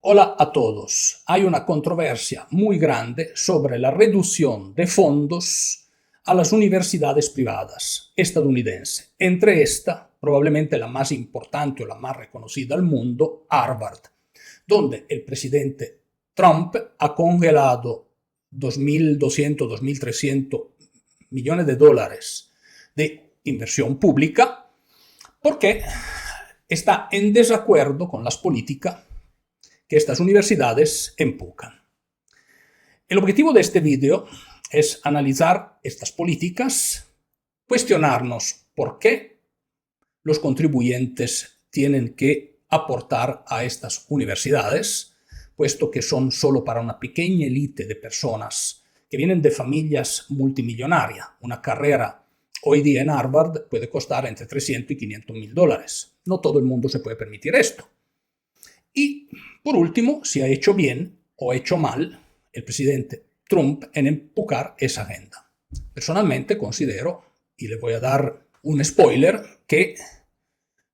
Hola a todos. Hay una controversia muy grande sobre la reducción de fondos a las universidades privadas estadounidenses. Entre esta, probablemente la más importante o la más reconocida al mundo, Harvard, donde el presidente Trump ha congelado 2.200, 2.300 millones de dólares de inversión pública porque está en desacuerdo con las políticas que estas universidades empujan. El objetivo de este video es analizar estas políticas, cuestionarnos por qué los contribuyentes tienen que aportar a estas universidades, puesto que son solo para una pequeña élite de personas que vienen de familias multimillonarias. Una carrera hoy día en Harvard puede costar entre 300 y 500 mil dólares. No todo el mundo se puede permitir esto. Y, por último, si ha hecho bien o ha hecho mal el presidente Trump en empujar esa agenda. Personalmente considero, y le voy a dar un spoiler, que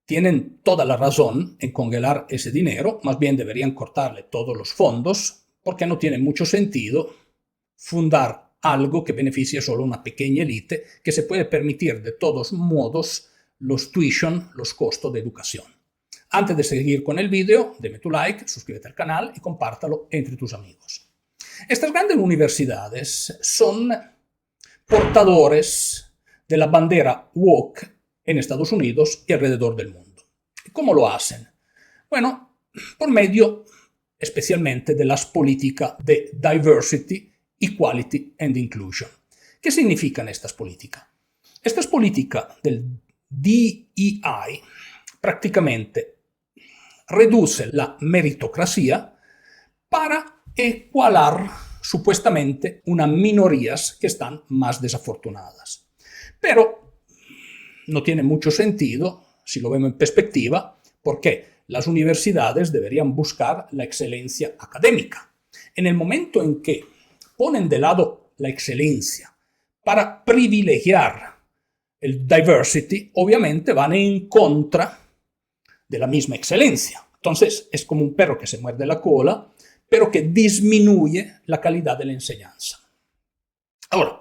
tienen toda la razón en congelar ese dinero, más bien deberían cortarle todos los fondos, porque no tiene mucho sentido fundar algo que beneficie solo a una pequeña élite que se puede permitir de todos modos los tuition, los costos de educación. Antes de seguir con el video, dame tu like, suscríbete al canal y compártalo entre tus amigos. Estas grandes universidades son portadores de la bandera woke en Estados Unidos y alrededor del mundo. ¿Cómo lo hacen? Bueno, por medio especialmente de las políticas de diversity, equality and inclusion. ¿Qué significan estas políticas? Estas políticas del DEI prácticamente reduce la meritocracia para igualar supuestamente unas minorías que están más desafortunadas. Pero no tiene mucho sentido, si lo vemos en perspectiva, porque las universidades deberían buscar la excelencia académica. En el momento en que ponen de lado la excelencia para privilegiar el diversity, obviamente van en contra de la misma excelencia. Entonces, es como un perro que se muerde la cola, pero que disminuye la calidad de la enseñanza. Ahora,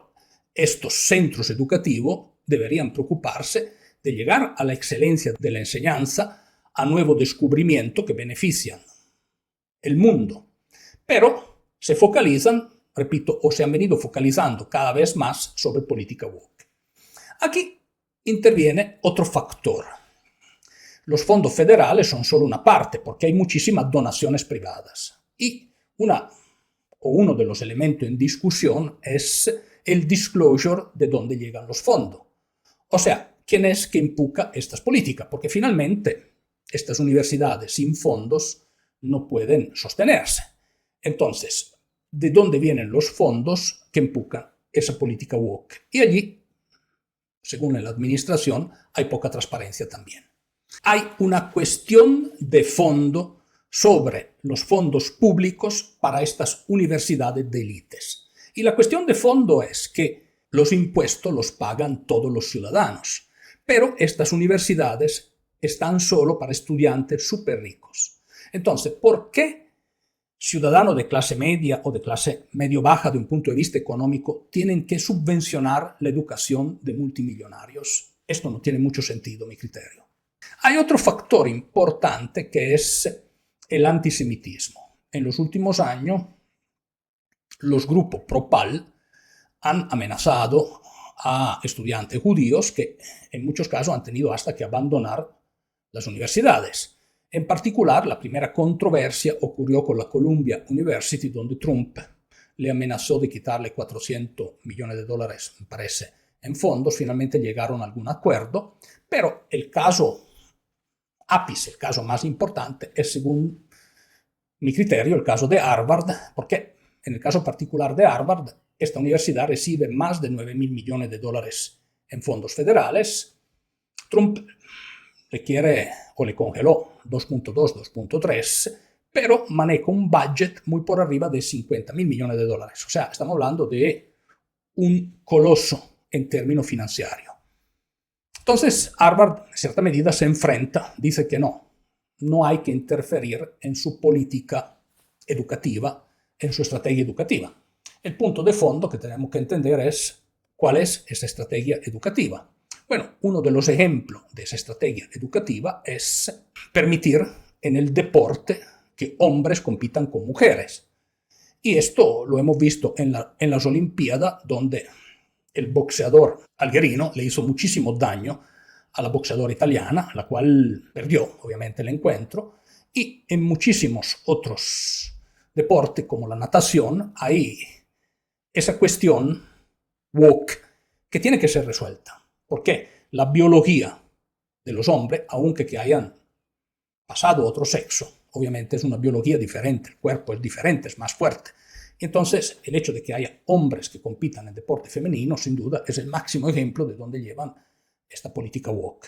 estos centros educativos deberían preocuparse de llegar a la excelencia de la enseñanza, a nuevos descubrimientos que benefician el mundo, pero se focalizan, repito, o se han venido focalizando cada vez más sobre política woke. Aquí interviene otro factor. Los fondos federales son solo una parte, porque hay muchísimas donaciones privadas. Y uno de los elementos en discusión es el disclosure de dónde llegan los fondos. O sea, ¿quién es que empuja estas políticas? Porque finalmente estas universidades sin fondos no pueden sostenerse. Entonces, ¿de dónde vienen los fondos que empujan esa política woke? Y allí, según la administración, hay poca transparencia también. Hay una cuestión de fondo sobre los fondos públicos para estas universidades de élites. Y la cuestión de fondo es que los impuestos los pagan todos los ciudadanos, pero estas universidades están solo para estudiantes súper ricos. Entonces, ¿por qué ciudadanos de clase media o de clase medio-baja de un punto de vista económico tienen que subvencionar la educación de multimillonarios? Esto no tiene mucho sentido, a mi criterio. Hay otro factor importante que es el antisemitismo. En los últimos años, los grupos pro-Pal han amenazado a estudiantes judíos que en muchos casos han tenido hasta que abandonar las universidades. En particular, la primera controversia ocurrió con la Columbia University, donde Trump le amenazó de quitarle 400 millones de dólares, me parece, en fondos. Finalmente llegaron a algún acuerdo, pero el caso ápice, el caso más importante, es, según mi criterio, el caso de Harvard, porque en el caso particular de Harvard, esta universidad recibe más de 9 mil millones de dólares en fondos federales. Trump le quiere o le congeló 2.2, 2.3, pero maneja un budget muy por arriba de 50 mil millones de dólares. O sea, estamos hablando de un coloso en términos financieros. Entonces, Harvard, en cierta medida, se enfrenta, dice que no hay que interferir en su política educativa, en su estrategia educativa. El punto de fondo que tenemos que entender es cuál es esa estrategia educativa. Bueno, uno de los ejemplos de esa estrategia educativa es permitir en el deporte que hombres compitan con mujeres. Y esto lo hemos visto en las Olimpiadas, donde el boxeador algerino le hizo muchísimo daño a la boxeadora italiana, la cual perdió obviamente el encuentro, y en muchísimos otros deportes como la natación hay esa cuestión woke que tiene que ser resuelta, porque la biología de los hombres, aunque que hayan pasado a otro sexo, obviamente es una biología diferente, el cuerpo es diferente, es más fuerte. Entonces, el hecho de que haya hombres que compitan en deporte femenino, sin duda, es el máximo ejemplo de donde llevan esta política woke.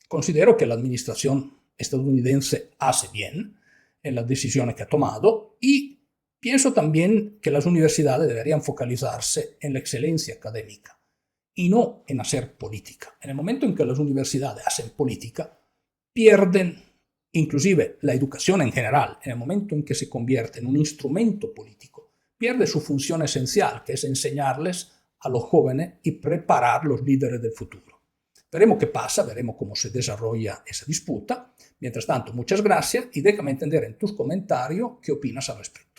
Considero que la administración estadounidense hace bien en las decisiones que ha tomado y pienso también que las universidades deberían focalizarse en la excelencia académica y no en hacer política. En el momento en que las universidades hacen política, pierden inclusive la educación en general. En el momento en que se convierte en un instrumento político, pierde su función esencial, que es enseñarles a los jóvenes y preparar los líderes del futuro. Veremos qué pasa, veremos cómo se desarrolla esa disputa. Mientras tanto, muchas gracias y déjame entender en tus comentarios qué opinas al respecto.